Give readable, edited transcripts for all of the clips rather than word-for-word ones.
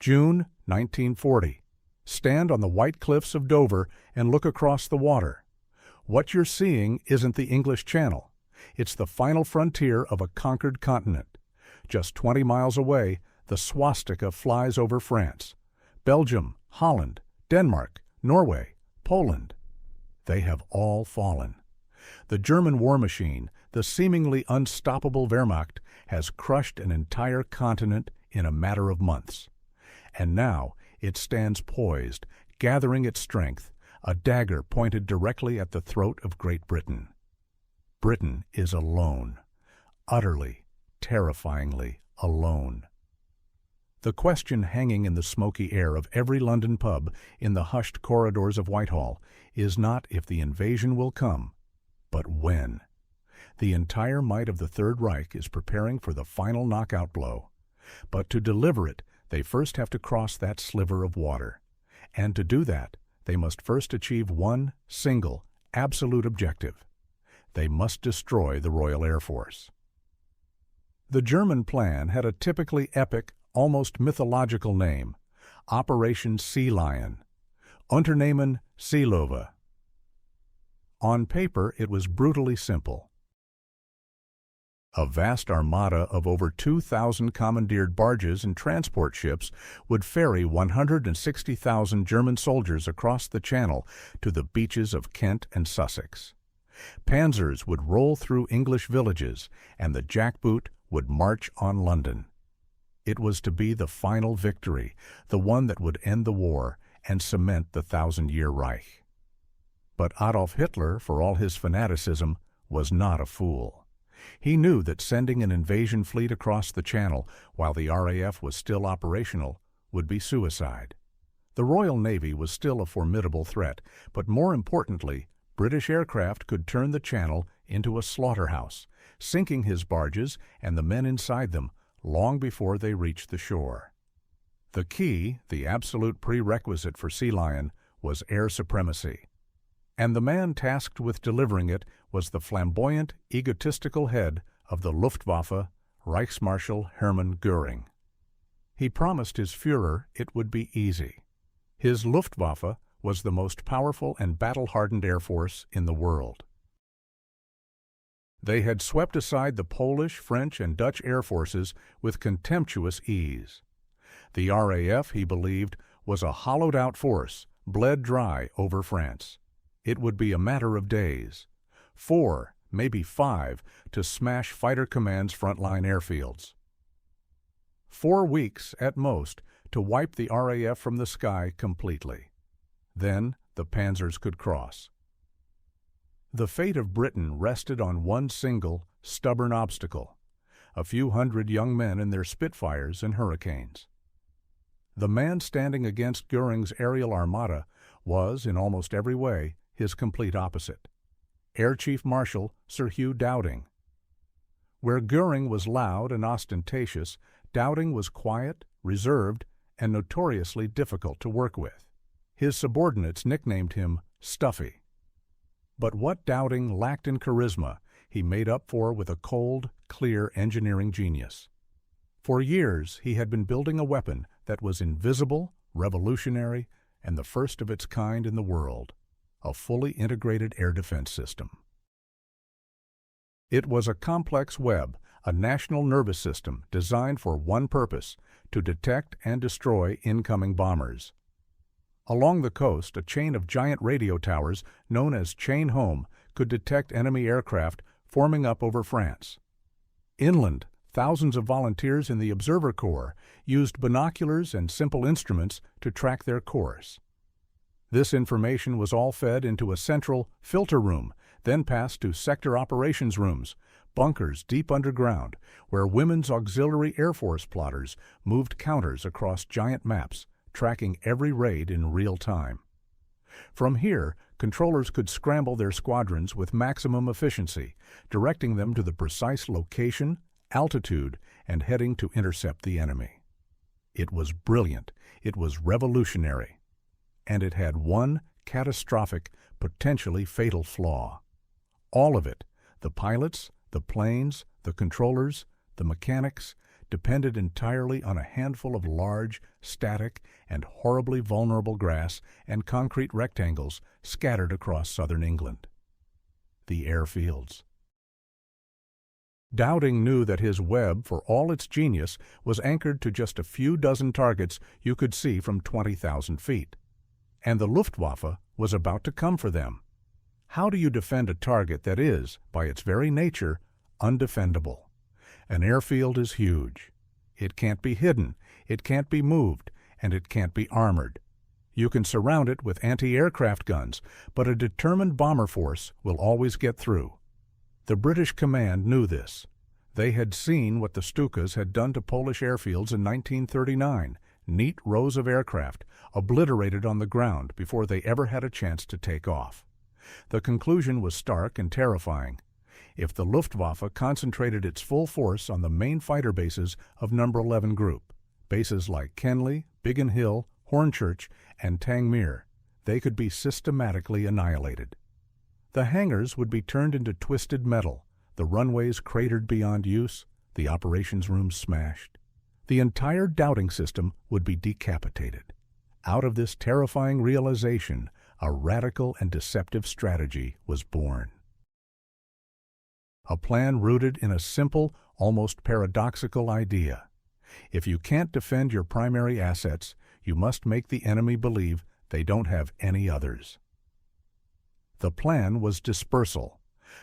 June 1940. Stand on the white cliffs of Dover and look across the water. What you're seeing isn't the English Channel. It's the final frontier of a conquered continent. Just 20 miles away, the swastika flies over France. Belgium, Holland, Denmark, Norway, Poland. They have all fallen. The German war machine, the seemingly unstoppable Wehrmacht, has crushed an entire continent in a matter of months. And now it stands poised, gathering its strength, a dagger pointed directly at the throat of Great Britain. Britain is alone, utterly, terrifyingly alone. The question hanging in the smoky air of every London pub, in the hushed corridors of Whitehall, is not if the invasion will come, but when. The entire might of the Third Reich is preparing for the final knockout blow. But to deliver it, they first have to cross that sliver of water. And to do that, they must first achieve one single, absolute objective. They must destroy the Royal Air Force. The German plan had a typically epic, almost mythological name: Operation Sea Lion, Unternehmen Seelöwe. On paper, it was brutally simple. A vast armada of over 2,000 commandeered barges and transport ships would ferry 160,000 German soldiers across the Channel to the beaches of Kent and Sussex. Panzers would roll through English villages, and the jackboot would march on London. It was to be the final victory, the one that would end the war and cement the 1,000-year Reich. But Adolf Hitler, for all his fanaticism, was not a fool. He knew that sending an invasion fleet across the Channel while the RAF was still operational would be suicide. The Royal Navy was still a formidable threat, but more importantly, British aircraft could turn the Channel into a slaughterhouse, sinking his barges and the men inside them long before they reached the shore. The key, the absolute prerequisite for Sea Lion, was air supremacy. And the man tasked with delivering it was the flamboyant, egotistical head of the Luftwaffe, Reichsmarschall Hermann Göring. He promised his Führer it would be easy. His Luftwaffe was the most powerful and battle-hardened air force in the world. They had swept aside the Polish, French, and Dutch air forces with contemptuous ease. The RAF, he believed, was a hollowed-out force, bled dry over France. It would be a matter of days, 4, maybe 5, to smash Fighter Command's frontline airfields. 4 weeks, at most, to wipe the RAF from the sky completely. Then the panzers could cross. The fate of Britain rested on one single, stubborn obstacle: a few hundred young men in their Spitfires and Hurricanes. The man standing against Göring's aerial armada was, in almost every way, his complete opposite: Air Chief Marshal Sir Hugh Dowding. Where Göring was loud and ostentatious, Dowding was quiet, reserved, and notoriously difficult to work with. His subordinates nicknamed him Stuffy. But what Dowding lacked in charisma, he made up for with a cold, clear engineering genius. For years, he had been building a weapon that was invisible, revolutionary, and the first of its kind in the world: a fully integrated air defense system. It was a complex web, a national nervous system designed for one purpose: to detect and destroy incoming bombers. Along the coast, a chain of giant radio towers, known as Chain Home, could detect enemy aircraft forming up over France. Inland, thousands of volunteers in the Observer Corps used binoculars and simple instruments to track their course. This information was all fed into a central filter room, then passed to sector operations rooms, bunkers deep underground, where Women's Auxiliary Air Force plotters moved counters across giant maps, tracking every raid in real time. From here, controllers could scramble their squadrons with maximum efficiency, directing them to the precise location, altitude, and heading to intercept the enemy. It was brilliant, it was revolutionary, and it had one catastrophic, potentially fatal flaw. All of it, the pilots, the planes, the controllers, the mechanics, depended entirely on a handful of large, static, and horribly vulnerable grass and concrete rectangles scattered across southern England. The airfields. Dowding knew that his web, for all its genius, was anchored to just a few dozen targets you could see from 20,000 feet. And the Luftwaffe was about to come for them. How do you defend a target that is, by its very nature, undefendable? An airfield is huge. It can't be hidden, it can't be moved, and it can't be armored. You can surround it with anti-aircraft guns, but a determined bomber force will always get through. The British command knew this. They had seen what the Stukas had done to Polish airfields in 1939, neat rows of aircraft, obliterated on the ground before they ever had a chance to take off. The conclusion was stark and terrifying. If the Luftwaffe concentrated its full force on the main fighter bases of No. 11 Group, bases like Kenley, Biggin Hill, Hornchurch, and Tangmere, they could be systematically annihilated. The hangars would be turned into twisted metal, the runways cratered beyond use, the operations rooms smashed. The entire Dowding system would be decapitated. Out of this terrifying realization, a radical and deceptive strategy was born. A plan rooted in a simple, almost paradoxical idea. If you can't defend your primary assets, you must make the enemy believe they don't have any others. The plan was dispersal,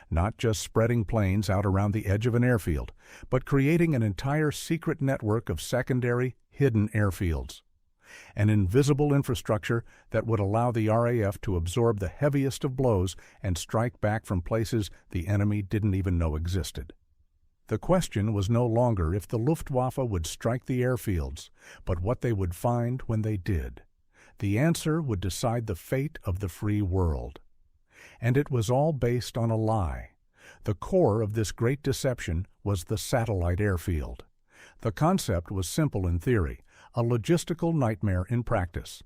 not just spreading planes out around the edge of an airfield, but creating an entire secret network of secondary, hidden airfields. An invisible infrastructure that would allow the RAF to absorb the heaviest of blows and strike back from places the enemy didn't even know existed. The question was no longer if the Luftwaffe would strike the airfields, but what they would find when they did. The answer would decide the fate of the free world. And it was all based on a lie. The core of this great deception was the satellite airfield. The concept was simple in theory, a logistical nightmare in practice.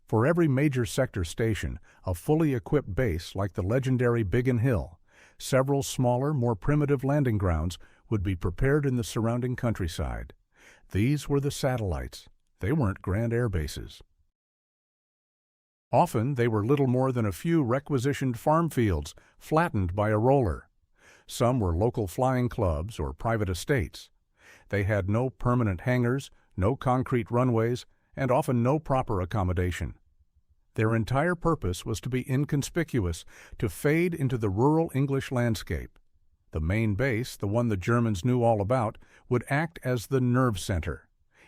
For every major sector station, a fully equipped base like the legendary Biggin Hill, several smaller, more primitive landing grounds would be prepared in the surrounding countryside. These were the satellites. They weren't grand air bases. Often they were little more than a few requisitioned farm fields, flattened by a roller. Some were local flying clubs or private estates. They had no permanent hangars, no concrete runways, and often no proper accommodation. Their entire purpose was to be inconspicuous, to fade into the rural English landscape. The main base, the one the Germans knew all about, would act as the nerve center.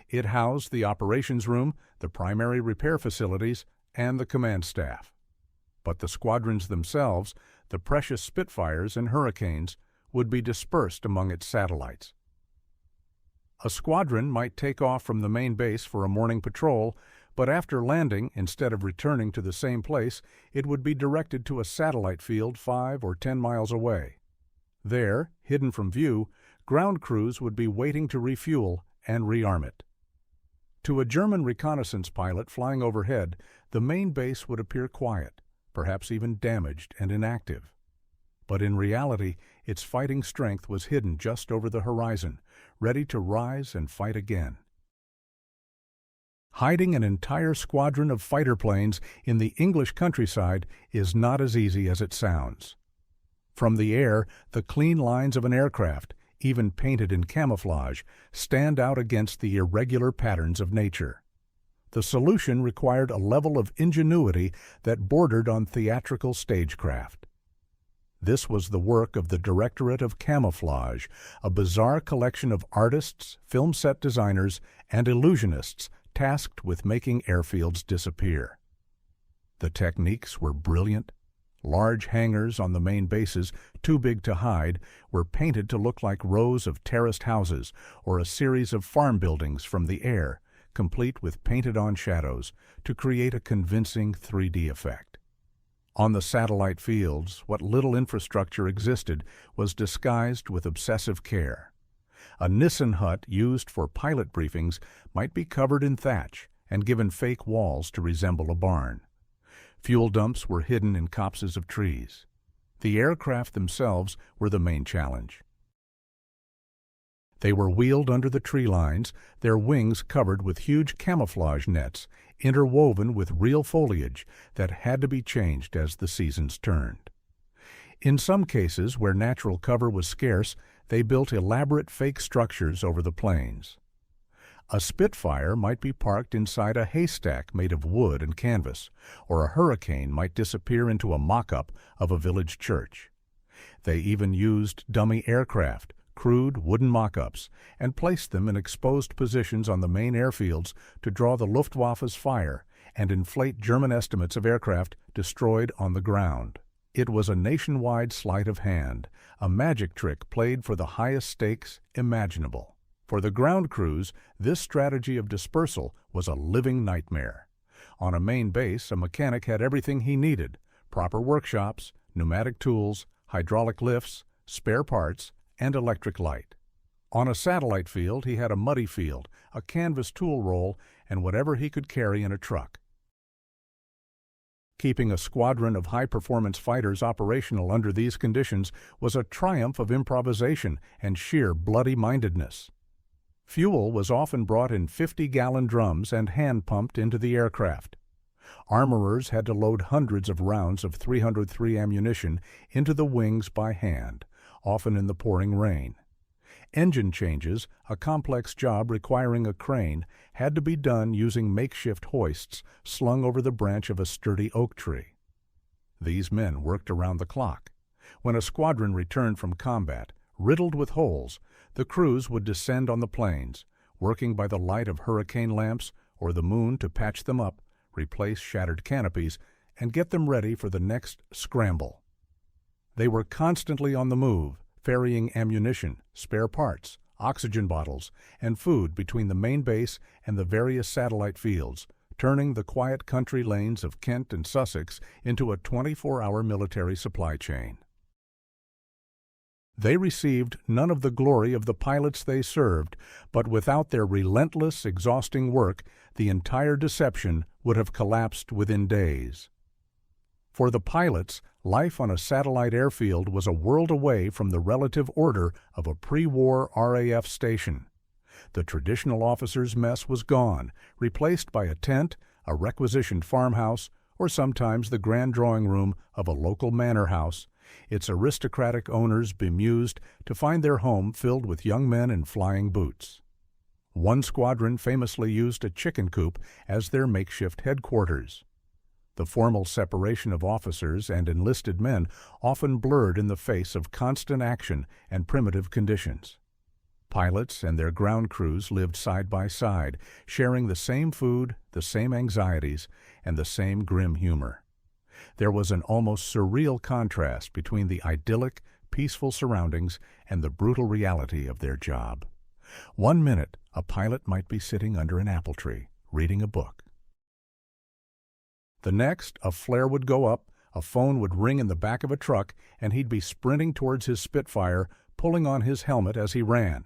It housed the operations room, the primary repair facilities, and the command staff. But the squadrons themselves, the precious Spitfires and Hurricanes, would be dispersed among its satellites. A squadron might take off from the main base for a morning patrol, but after landing, instead of returning to the same place, it would be directed to a satellite field 5 or 10 miles away. There, hidden from view, ground crews would be waiting to refuel and rearm it. To a German reconnaissance pilot flying overhead, the main base would appear quiet, perhaps even damaged and inactive. But in reality, its fighting strength was hidden just over the horizon, ready to rise and fight again. Hiding an entire squadron of fighter planes in the English countryside is not as easy as it sounds. From the air, the clean lines of an aircraft, even painted in camouflage, stand out against the irregular patterns of nature. The solution required a level of ingenuity that bordered on theatrical stagecraft. This was the work of the Directorate of Camouflage, a bizarre collection of artists, film set designers, and illusionists tasked with making airfields disappear. The techniques were brilliant. Large hangars on the main bases, too big to hide, were painted to look like rows of terraced houses or a series of farm buildings from the air, complete with painted-on shadows, to create a convincing 3D effect. On the satellite fields, what little infrastructure existed was disguised with obsessive care. A Nissen hut used for pilot briefings might be covered in thatch and given fake walls to resemble a barn. Fuel dumps were hidden in copses of trees. The aircraft themselves were the main challenge. They were wheeled under the tree lines, their wings covered with huge camouflage nets, interwoven with real foliage that had to be changed as the seasons turned. In some cases, where natural cover was scarce, they built elaborate fake structures over the planes. A Spitfire might be parked inside a haystack made of wood and canvas, or a Hurricane might disappear into a mock-up of a village church. They even used dummy aircraft, crude wooden mock-ups, and placed them in exposed positions on the main airfields to draw the Luftwaffe's fire and inflate German estimates of aircraft destroyed on the ground. It was a nationwide sleight of hand, a magic trick played for the highest stakes imaginable. For the ground crews, this strategy of dispersal was a living nightmare. On a main base, a mechanic had everything he needed: proper workshops, pneumatic tools, hydraulic lifts, spare parts, and electric light. On a satellite field, he had a muddy field, a canvas tool roll, and whatever he could carry in a truck. Keeping a squadron of high-performance fighters operational under these conditions was a triumph of improvisation and sheer bloody-mindedness. Fuel was often brought in 50-gallon drums and hand-pumped into the aircraft. Armorers had to load hundreds of rounds of 303 ammunition into the wings by hand, often in the pouring rain. Engine changes, a complex job requiring a crane, had to be done using makeshift hoists slung over the branch of a sturdy oak tree. These men worked around the clock. When a squadron returned from combat, riddled with holes, the crews would descend on the planes, working by the light of hurricane lamps or the moon to patch them up, replace shattered canopies, and get them ready for the next scramble. They were constantly on the move, ferrying ammunition, spare parts, oxygen bottles, and food between the main base and the various satellite fields, turning the quiet country lanes of Kent and Sussex into a 24-hour military supply chain. They received none of the glory of the pilots they served, but without their relentless, exhausting work, the entire deception would have collapsed within days. For the pilots, life on a satellite airfield was a world away from the relative order of a pre-war RAF station. The traditional officers' mess was gone, replaced by a tent, a requisitioned farmhouse, or sometimes the grand drawing room of a local manor house, its aristocratic owners bemused to find their home filled with young men in flying boots. One squadron famously used a chicken coop as their makeshift headquarters. The formal separation of officers and enlisted men often blurred in the face of constant action and primitive conditions. Pilots and their ground crews lived side by side, sharing the same food, the same anxieties, and the same grim humor. There was an almost surreal contrast between the idyllic, peaceful surroundings and the brutal reality of their job. One minute, a pilot might be sitting under an apple tree, reading a book. The next, a flare would go up, a phone would ring in the back of a truck, and he'd be sprinting towards his Spitfire, pulling on his helmet as he ran.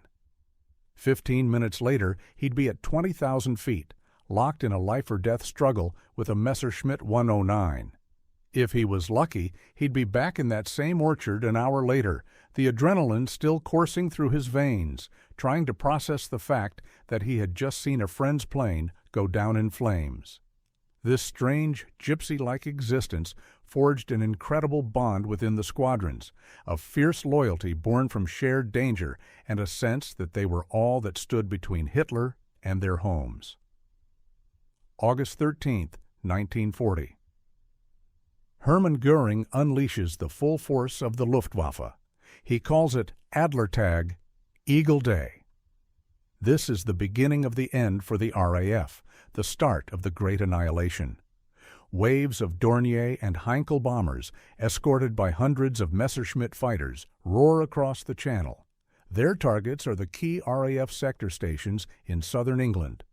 15 minutes later, he'd be at 20,000 feet, locked in a life-or-death struggle with a Messerschmitt 109. If he was lucky, he'd be back in that same orchard an hour later, the adrenaline still coursing through his veins, trying to process the fact that he had just seen a friend's plane go down in flames. This strange, gypsy-like existence forged an incredible bond within the squadrons, a fierce loyalty born from shared danger and a sense that they were all that stood between Hitler and their homes. August 13, 1940. Hermann Göring unleashes the full force of the Luftwaffe. He calls it Adlertag, Eagle Day. This is the beginning of the end for the RAF, the start of the Great Annihilation. Waves of Dornier and Heinkel bombers, escorted by hundreds of Messerschmitt fighters, roar across the Channel. Their targets are the key RAF sector stations in southern England.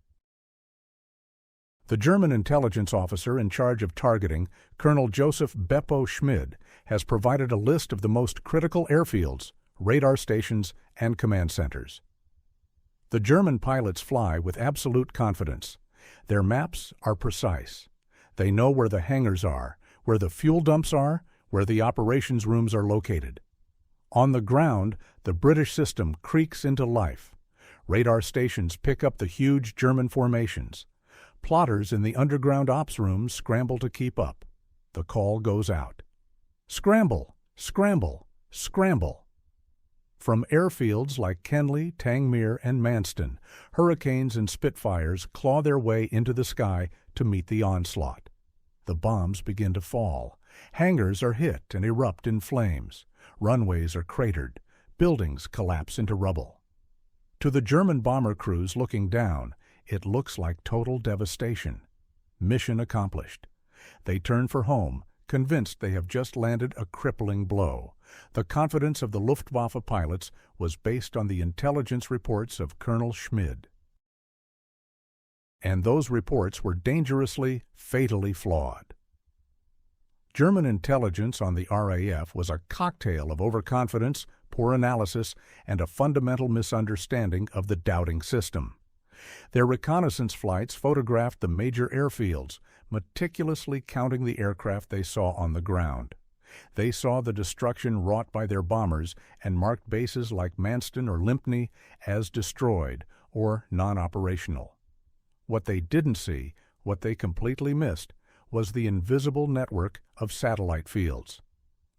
The German intelligence officer in charge of targeting, Colonel Joseph Beppo Schmid, has provided a list of the most critical airfields, radar stations, and command centers. The German pilots fly with absolute confidence. Their maps are precise. They know where the hangars are, where the fuel dumps are, where the operations rooms are located. On the ground, the British system creaks into life. Radar stations pick up the huge German formations. Plotters in the underground ops rooms scramble to keep up. The call goes out. Scramble! Scramble! Scramble! From airfields like Kenley, Tangmere, and Manston, Hurricanes and Spitfires claw their way into the sky to meet the onslaught. The bombs begin to fall. Hangars are hit and erupt in flames. Runways are cratered. Buildings collapse into rubble. To the German bomber crews looking down, it looks like total devastation. Mission accomplished. They turn for home, convinced they have just landed a crippling blow. The confidence of the Luftwaffe pilots was based on the intelligence reports of Colonel Schmid. And those reports were dangerously, fatally flawed. German intelligence on the RAF was a cocktail of overconfidence, poor analysis, and a fundamental misunderstanding of the doubting system. Their reconnaissance flights photographed the major airfields, meticulously counting the aircraft they saw on the ground. They saw the destruction wrought by their bombers and marked bases like Manston or Lympne as destroyed or non-operational. What they didn't see, what they completely missed, was the invisible network of satellite fields.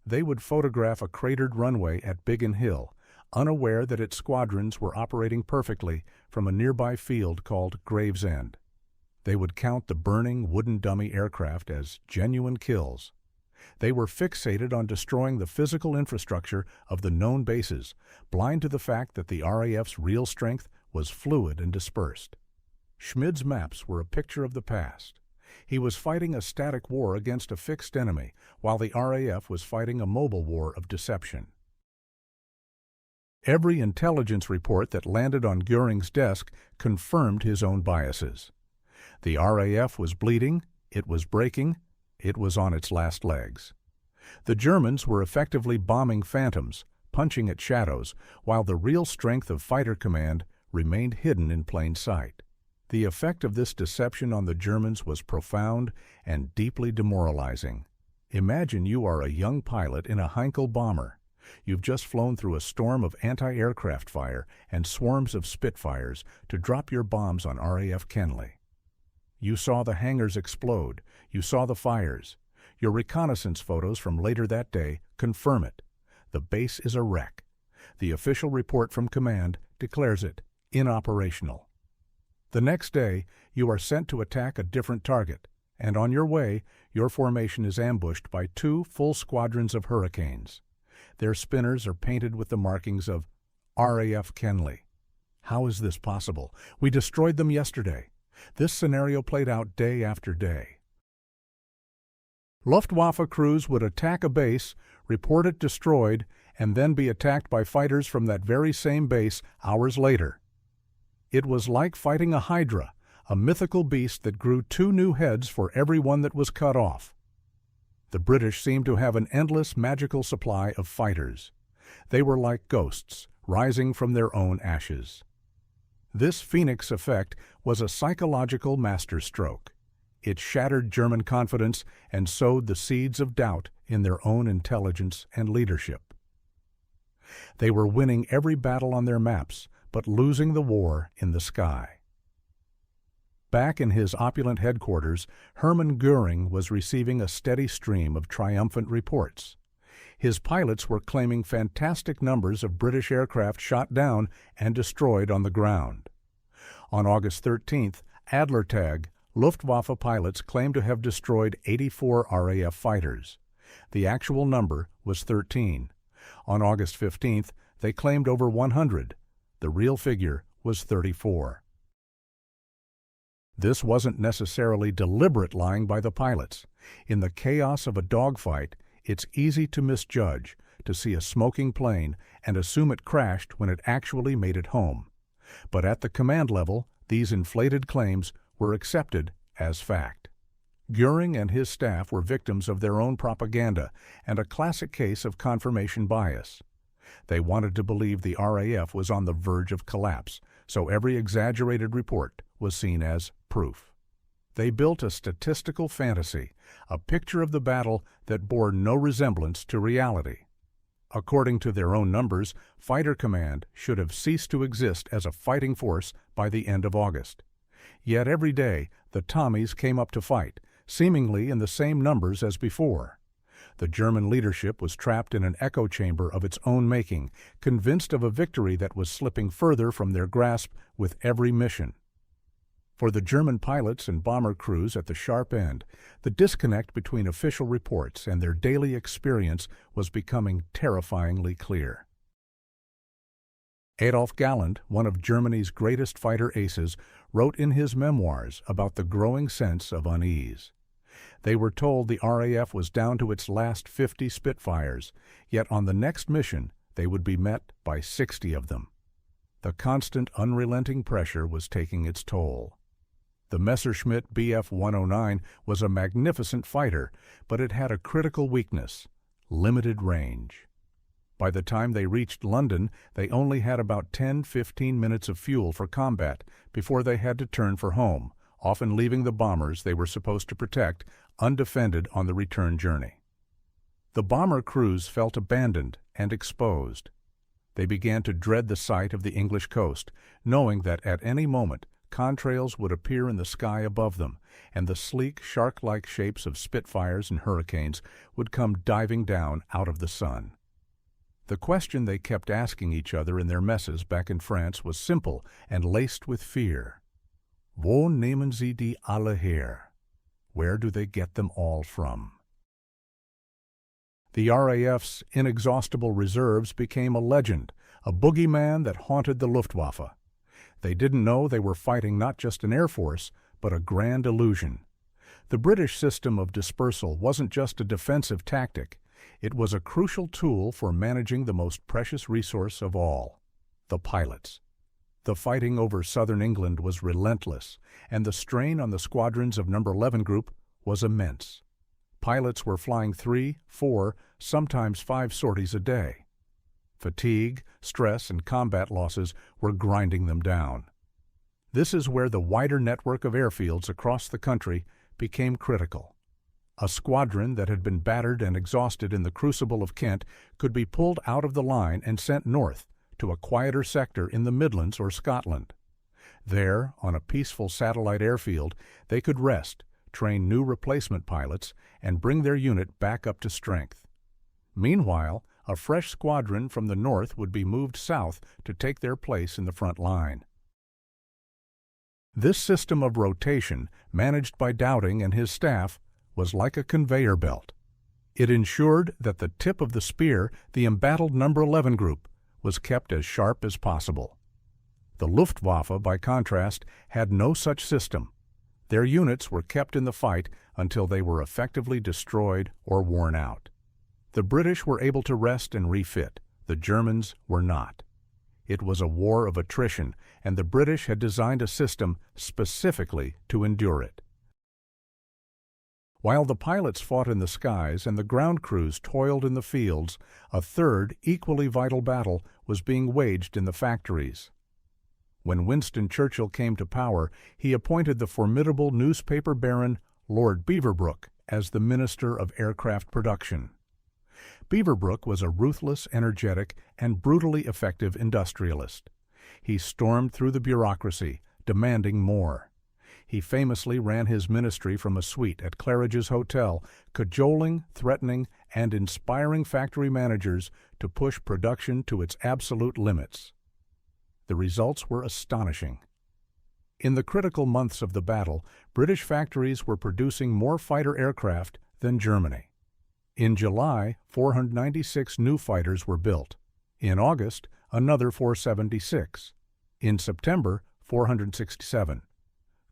They would photograph a cratered runway at Biggin Hill, unaware that its squadrons were operating perfectly from a nearby field called Gravesend. They would count the burning wooden dummy aircraft as genuine kills. They were fixated on destroying the physical infrastructure of the known bases, blind to the fact that the RAF's real strength was fluid and dispersed. Schmid's maps were a picture of the past. He was fighting a static war against a fixed enemy, while the RAF was fighting a mobile war of deception. Every intelligence report that landed on Göring's desk confirmed his own biases. The RAF was bleeding, it was breaking, it was on its last legs. The Germans were effectively bombing phantoms, punching at shadows, while the real strength of fighter command remained hidden in plain sight. The effect of this deception on the Germans was profound and deeply demoralizing. Imagine you are a young pilot in a Heinkel bomber. You've just flown through a storm of anti-aircraft fire and swarms of Spitfires to drop your bombs on RAF Kenley. You saw the hangars explode. You saw the fires. Your reconnaissance photos from later that day confirm it. The base is a wreck. The official report from command declares it inoperational. The next day, you are sent to attack a different target, and on your way, your formation is ambushed by 2 full squadrons of Hurricanes. Their spinners are painted with the markings of RAF Kenley. How is this possible? We destroyed them yesterday. This scenario played out day after day. Luftwaffe crews would attack a base, report it destroyed, and then be attacked by fighters from that very same base hours later. It was like fighting a hydra, a mythical beast that grew 2 new heads for every one that was cut off. The British seemed to have an endless magical supply of fighters. They were like ghosts, rising from their own ashes. This phoenix effect was a psychological masterstroke. It shattered German confidence and sowed the seeds of doubt in their own intelligence and leadership. They were winning every battle on their maps, but losing the war in the sky. Back in his opulent headquarters, Hermann Göring was receiving a steady stream of triumphant reports. His pilots were claiming fantastic numbers of British aircraft shot down and destroyed on the ground. On August 13th, Adlertag, Luftwaffe pilots claimed to have destroyed 84 RAF fighters. The actual number was 13. On August 15th, they claimed over 100. The real figure was 34. This wasn't necessarily deliberate lying by the pilots. In the chaos of a dogfight, it's easy to misjudge, to see a smoking plane and assume it crashed when it actually made it home. But at the command level, these inflated claims were accepted as fact. Göring and his staff were victims of their own propaganda and a classic case of confirmation bias. They wanted to believe the RAF was on the verge of collapse, so every exaggerated report was seen as proof. They built a statistical fantasy, a picture of the battle that bore no resemblance to reality. According to their own numbers, Fighter Command should have ceased to exist as a fighting force by the end of August. Yet every day, the Tommies came up to fight, seemingly in the same numbers as before. The German leadership was trapped in an echo chamber of its own making, convinced of a victory that was slipping further from their grasp with every mission. For the German pilots and bomber crews at the sharp end, the disconnect between official reports and their daily experience was becoming terrifyingly clear. Adolf Galland, one of Germany's greatest fighter aces, wrote in his memoirs about the growing sense of unease. They were told the RAF was down to its last 50 Spitfires, yet on the next mission they would be met by 60 of them. The constant, unrelenting pressure was taking its toll. The Messerschmitt Bf 109 was a magnificent fighter, but it had a critical weakness: limited range. By the time they reached London, they only had about 10-15 minutes of fuel for combat before they had to turn for home, often leaving the bombers they were supposed to protect undefended on the return journey. The bomber crews felt abandoned and exposed. They began to dread the sight of the English coast, knowing that at any moment contrails would appear in the sky above them, and the sleek, shark-like shapes of Spitfires and Hurricanes would come diving down out of the sun. The question they kept asking each other in their messes back in France was simple and laced with fear. Wo nehmen sie die alle her? Where do they get them all from? The RAF's inexhaustible reserves became a legend, a boogeyman that haunted the Luftwaffe. They didn't know they were fighting not just an air force, but a grand illusion. The British system of dispersal wasn't just a defensive tactic. It was a crucial tool for managing the most precious resource of all: the pilots. The fighting over southern England was relentless, and the strain on the squadrons of No. 11 Group was immense. Pilots were flying 3, 4, sometimes 5 sorties a day. Fatigue, stress, and combat losses were grinding them down. This is where the wider network of airfields across the country became critical. A squadron that had been battered and exhausted in the crucible of Kent could be pulled out of the line and sent north to a quieter sector in the Midlands or Scotland. There, on a peaceful satellite airfield, they could rest, train new replacement pilots, and bring their unit back up to strength. Meanwhile, a fresh squadron from the north would be moved south to take their place in the front line. This system of rotation, managed by Dowding and his staff, was like a conveyor belt. It ensured that the tip of the spear, the embattled No. 11 Group, was kept as sharp as possible. The Luftwaffe, by contrast, had no such system. Their units were kept in the fight until they were effectively destroyed or worn out. The British were able to rest and refit. The Germans were not. It was a war of attrition, and the British had designed a system specifically to endure it. While the pilots fought in the skies and the ground crews toiled in the fields, a third, equally vital battle was being waged in the factories. When Winston Churchill came to power, he appointed the formidable newspaper baron Lord Beaverbrook as the Minister of Aircraft Production. Beaverbrook was a ruthless, energetic, and brutally effective industrialist. He stormed through the bureaucracy, demanding more. He famously ran his ministry from a suite at Claridge's Hotel, cajoling, threatening, and inspiring factory managers to push production to its absolute limits. The results were astonishing. In the critical months of the battle, British factories were producing more fighter aircraft than Germany. In July, 496 new fighters were built. In August, another 476. In September, 467.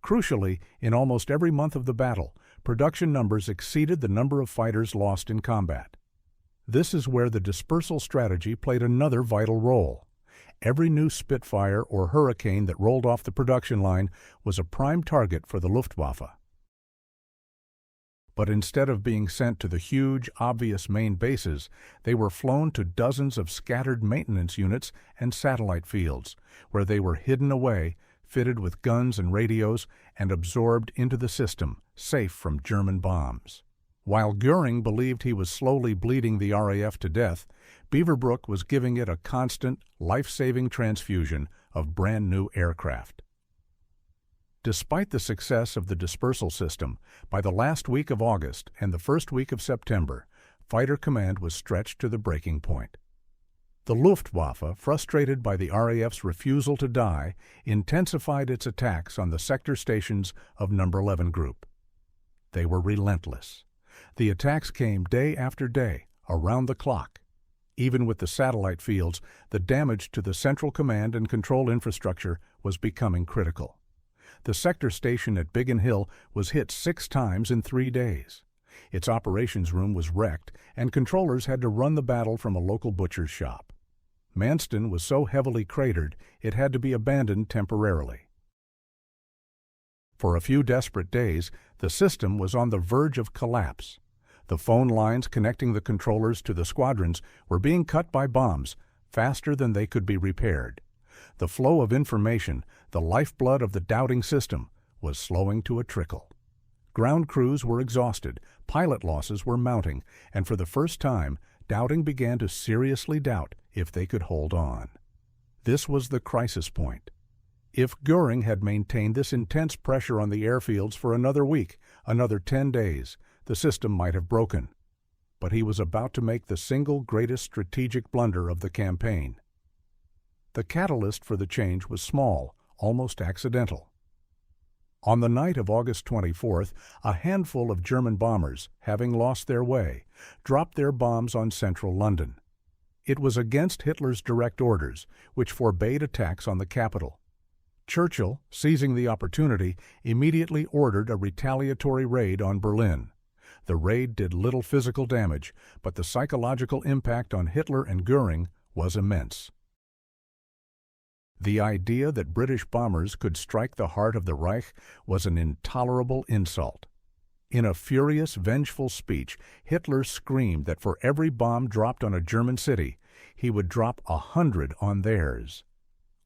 Crucially, in almost every month of the battle, production numbers exceeded the number of fighters lost in combat. This is where the dispersal strategy played another vital role. Every new Spitfire or Hurricane that rolled off the production line was a prime target for the Luftwaffe. But instead of being sent to the huge, obvious main bases, they were flown to dozens of scattered maintenance units and satellite fields, where they were hidden away, fitted with guns and radios, and absorbed into the system, safe from German bombs. While Göring believed he was slowly bleeding the RAF to death, Beaverbrook was giving it a constant, life-saving transfusion of brand-new aircraft. Despite the success of the dispersal system, by the last week of August and the first week of September, Fighter Command was stretched to the breaking point. The Luftwaffe, frustrated by the RAF's refusal to die, intensified its attacks on the sector stations of No. 11 Group. They were relentless. The attacks came day after day, around the clock. Even with the satellite fields, the damage to the central command and control infrastructure was becoming critical. The sector station at Biggin Hill was hit 6 times in 3 days. Its operations room was wrecked, and controllers had to run the battle from a local butcher's shop. Manston was so heavily cratered it had to be abandoned temporarily. For a few desperate days, the system was on the verge of collapse. The phone lines connecting the controllers to the squadrons were being cut by bombs faster than they could be repaired. The flow of information, the lifeblood of the doubting system, was slowing to a trickle. Ground crews were exhausted, pilot losses were mounting, and for the first time, doubting began to seriously doubt if they could hold on. This was the crisis point. If Göring had maintained this intense pressure on the airfields for another week, another 10 days, the system might have broken. But he was about to make the single greatest strategic blunder of the campaign. The catalyst for the change was small, almost accidental. On the night of August 24th, a handful of German bombers, having lost their way, dropped their bombs on central London. It was against Hitler's direct orders, which forbade attacks on the capital. Churchill, seizing the opportunity, immediately ordered a retaliatory raid on Berlin. The raid did little physical damage, but the psychological impact on Hitler and Göring was immense. The idea that British bombers could strike the heart of the Reich was an intolerable insult. In a furious, vengeful speech, Hitler screamed that for every bomb dropped on a German city, he would drop 100 on theirs.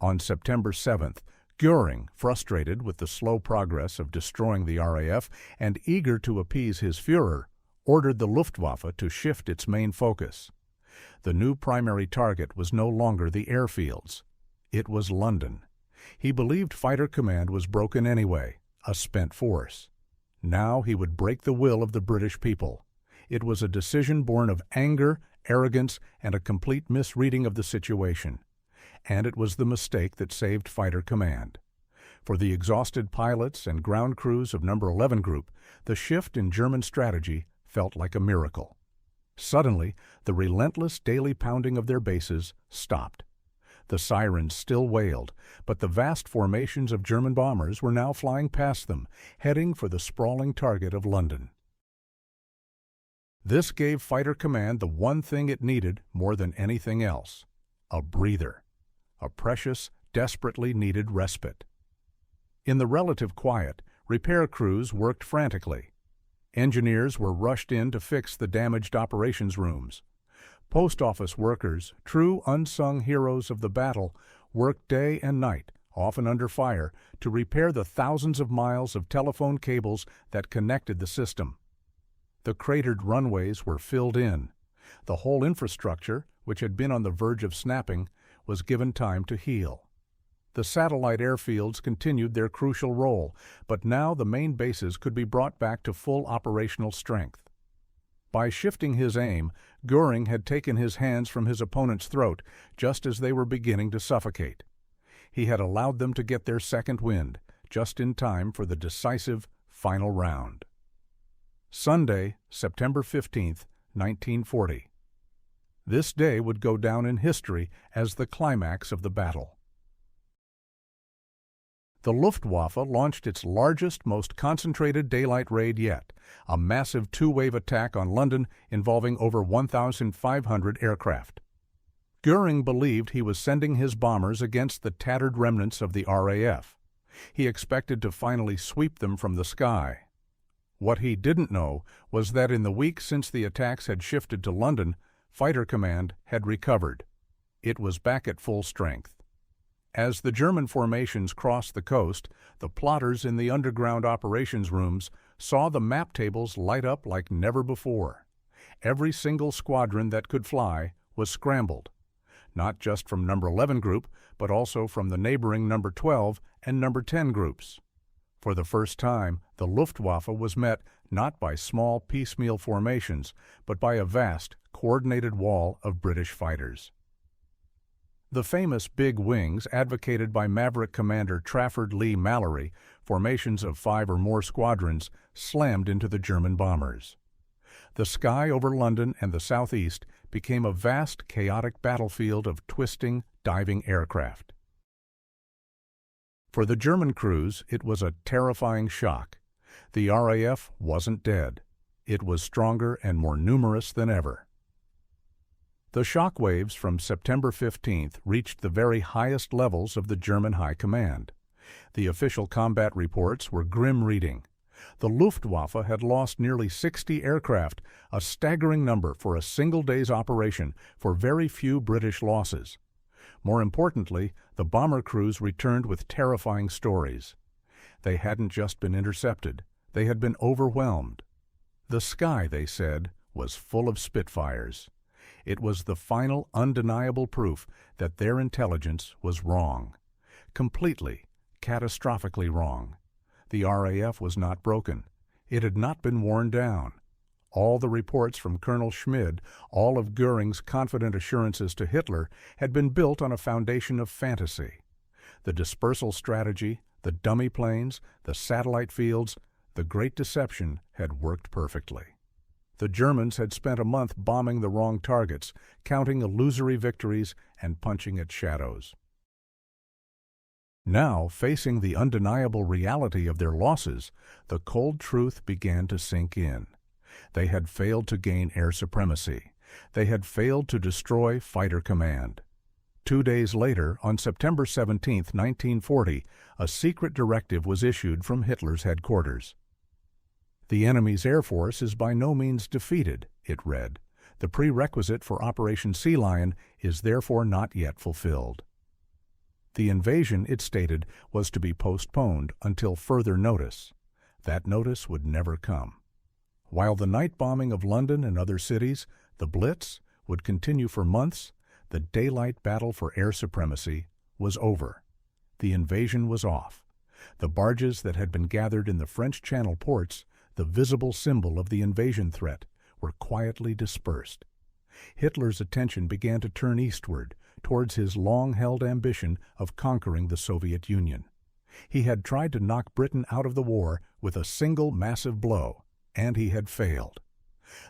On September 7th, Göring, frustrated with the slow progress of destroying the RAF and eager to appease his Führer, ordered the Luftwaffe to shift its main focus. The new primary target was no longer the airfields. It was London. He believed Fighter Command was broken anyway, a spent force. Now he would break the will of the British people. It was a decision born of anger, arrogance, and a complete misreading of the situation. And it was the mistake that saved Fighter Command. For the exhausted pilots and ground crews of No. 11 Group, the shift in German strategy felt like a miracle. Suddenly, the relentless daily pounding of their bases stopped. The sirens still wailed, but the vast formations of German bombers were now flying past them, heading for the sprawling target of London. This gave Fighter Command the one thing it needed more than anything else: a breather. A precious, desperately needed respite. In the relative quiet, repair crews worked frantically. Engineers were rushed in to fix the damaged operations rooms. Post office workers, true unsung heroes of the battle, worked day and night, often under fire, to repair the thousands of miles of telephone cables that connected the system. The cratered runways were filled in. The whole infrastructure, which had been on the verge of snapping, was given time to heal. The satellite airfields continued their crucial role, but now the main bases could be brought back to full operational strength. By shifting his aim, Göring had taken his hands from his opponent's throat just as they were beginning to suffocate. He had allowed them to get their second wind, just in time for the decisive final round. Sunday, September 15th, 1940. This day would go down in history as the climax of the battle. The Luftwaffe launched its largest, most concentrated daylight raid yet, a massive two-wave attack on London involving over 1,500 aircraft. Göring believed he was sending his bombers against the tattered remnants of the RAF. He expected to finally sweep them from the sky. What he didn't know was that in the week since the attacks had shifted to London, Fighter Command had recovered. It was back at full strength. As the German formations crossed the coast, the plotters in the underground operations rooms saw the map tables light up like never before. Every single squadron that could fly was scrambled, not just from number 11 group, but also from the neighboring number 12 and number 10 groups. For the first time, the Luftwaffe was met not by small piecemeal formations, but by a vast, coordinated wall of British fighters. The famous Big Wings, advocated by Maverick Commander Trafford Lee Mallory, formations of 5 or more squadrons, slammed into the German bombers. The sky over London and the southeast became a vast, chaotic battlefield of twisting, diving aircraft. For the German crews, it was a terrifying shock. The RAF wasn't dead. It was stronger and more numerous than ever. The shock waves from September 15th reached the very highest levels of the German High Command. The official combat reports were grim reading. The Luftwaffe had lost nearly 60 aircraft, a staggering number for a single day's operation, for very few British losses. More importantly, the bomber crews returned with terrifying stories. They hadn't just been intercepted, they had been overwhelmed. The sky, they said, was full of Spitfires. It was the final undeniable proof that their intelligence was wrong. Completely, catastrophically wrong. The RAF was not broken. It had not been worn down. All the reports from Colonel Schmid, all of Göring's confident assurances to Hitler, had been built on a foundation of fantasy. The dispersal strategy, the dummy planes, the satellite fields, the Great Deception had worked perfectly. The Germans had spent a month bombing the wrong targets, counting illusory victories and punching at shadows. Now, facing the undeniable reality of their losses, the cold truth began to sink in. They had failed to gain air supremacy. They had failed to destroy fighter command. 2 days later, on September 17, 1940, a secret directive was issued from Hitler's headquarters. "The enemy's air force is by no means defeated," it read. "The prerequisite for Operation Sea Lion is therefore not yet fulfilled." The invasion, it stated, was to be postponed until further notice. That notice would never come. While the night bombing of London and other cities, the Blitz, would continue for months, the daylight battle for air supremacy was over. The invasion was off. The barges that had been gathered in the French Channel ports, the visible symbol of the invasion threat, were quietly dispersed. Hitler's attention began to turn eastward, towards his long-held ambition of conquering the Soviet Union. He had tried to knock Britain out of the war with a single massive blow, and he had failed.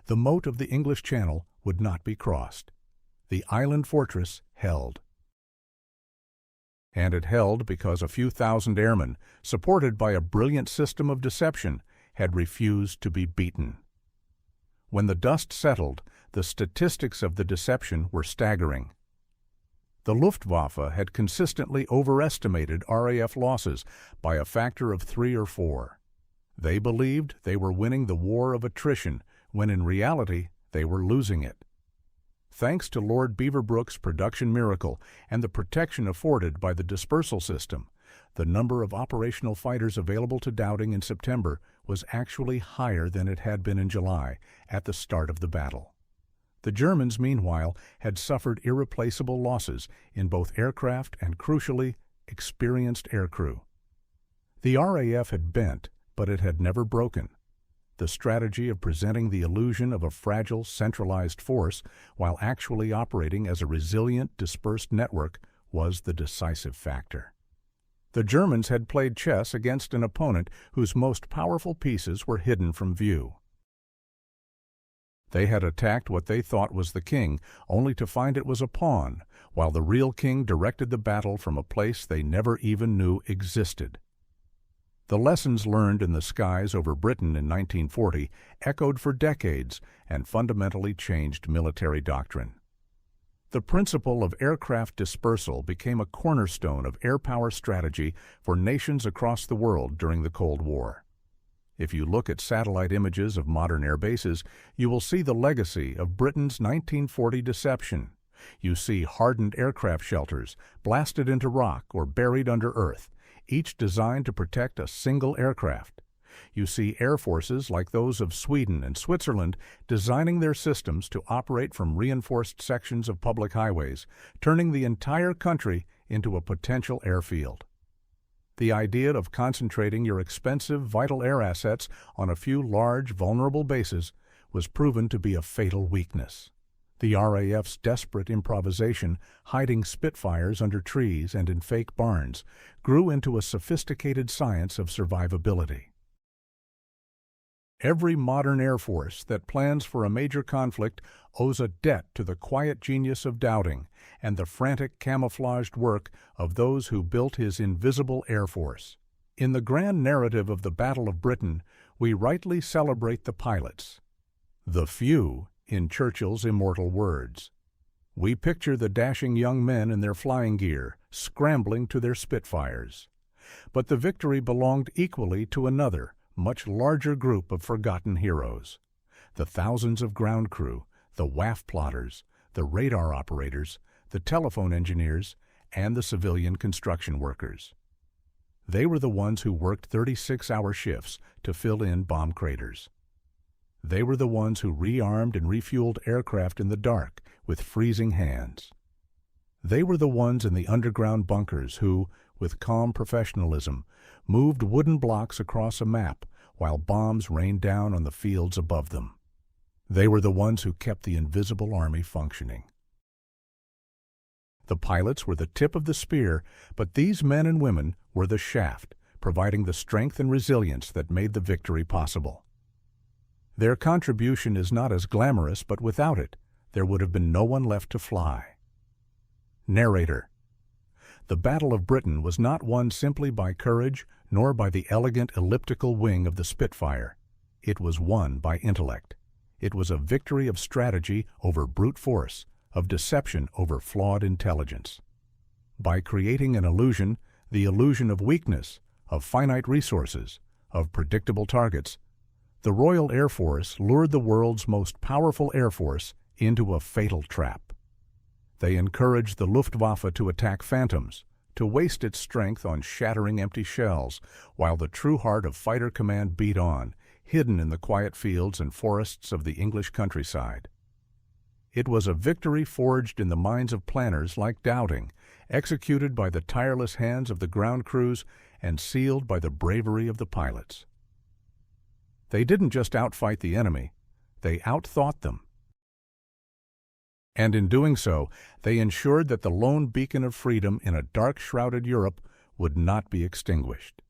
The moat of the English Channel would not be crossed. The island fortress held. And it held because a few thousand airmen, supported by a brilliant system of deception, had refused to be beaten. When the dust settled, the statistics of the deception were staggering. The Luftwaffe had consistently overestimated RAF losses by a factor of 3 or 4. They believed they were winning the war of attrition, when in reality they were losing it. Thanks to Lord Beaverbrook's production miracle and the protection afforded by the dispersal system, the number of operational fighters available to Dowding in September was actually higher than it had been in July, at the start of the battle. The Germans, meanwhile, had suffered irreplaceable losses in both aircraft and, crucially, experienced aircrew. The RAF had bent, but it had never broken. The strategy of presenting the illusion of a fragile, centralized force while actually operating as a resilient, dispersed network was the decisive factor. The Germans had played chess against an opponent whose most powerful pieces were hidden from view. They had attacked what they thought was the king, only to find it was a pawn, while the real king directed the battle from a place they never even knew existed. The lessons learned in the skies over Britain in 1940 echoed for decades and fundamentally changed military doctrine. The principle of aircraft dispersal became a cornerstone of air power strategy for nations across the world during the Cold War. If you look at satellite images of modern air bases, you will see the legacy of Britain's 1940 deception. You see hardened aircraft shelters, blasted into rock or buried under earth, each designed to protect a single aircraft. You see air forces like those of Sweden and Switzerland designing their systems to operate from reinforced sections of public highways, turning the entire country into a potential airfield. The idea of concentrating your expensive, vital air assets on a few large, vulnerable bases was proven to be a fatal weakness. The RAF's desperate improvisation, hiding Spitfires under trees and in fake barns, grew into a sophisticated science of survivability. Every modern air force that plans for a major conflict owes a debt to the quiet genius of Dowding and the frantic camouflaged work of those who built his invisible air force. In the grand narrative of the Battle of Britain, we rightly celebrate the pilots. The few, in Churchill's immortal words. We picture the dashing young men in their flying gear, scrambling to their Spitfires. But the victory belonged equally to another, much larger group of forgotten heroes. The thousands of ground crew, the WAF plotters, the radar operators, the telephone engineers, and the civilian construction workers. They were the ones who worked 36-hour shifts to fill in bomb craters. They were the ones who rearmed and refueled aircraft in the dark with freezing hands. They were the ones in the underground bunkers who, with calm professionalism, moved wooden blocks across a map while bombs rained down on the fields above them. They were the ones who kept the invisible army functioning. The pilots were the tip of the spear, but these men and women were the shaft, providing the strength and resilience that made the victory possible. Their contribution is not as glamorous, but without it, there would have been no one left to fly. Narrator. The Battle of Britain was not won simply by courage, nor by the elegant elliptical wing of the Spitfire. It was won by intellect. It was a victory of strategy over brute force, of deception over flawed intelligence. By creating an illusion, the illusion of weakness, of finite resources, of predictable targets, the Royal Air Force lured the world's most powerful air force into a fatal trap. They encouraged the Luftwaffe to attack phantoms, to waste its strength on shattering empty shells, while the true heart of fighter command beat on, hidden in the quiet fields and forests of the English countryside. It was a victory forged in the minds of planners like Dowding, executed by the tireless hands of the ground crews, and sealed by the bravery of the pilots. They didn't just outfight the enemy, they outthought them. And in doing so, they ensured that the lone beacon of freedom in a dark-shrouded Europe would not be extinguished.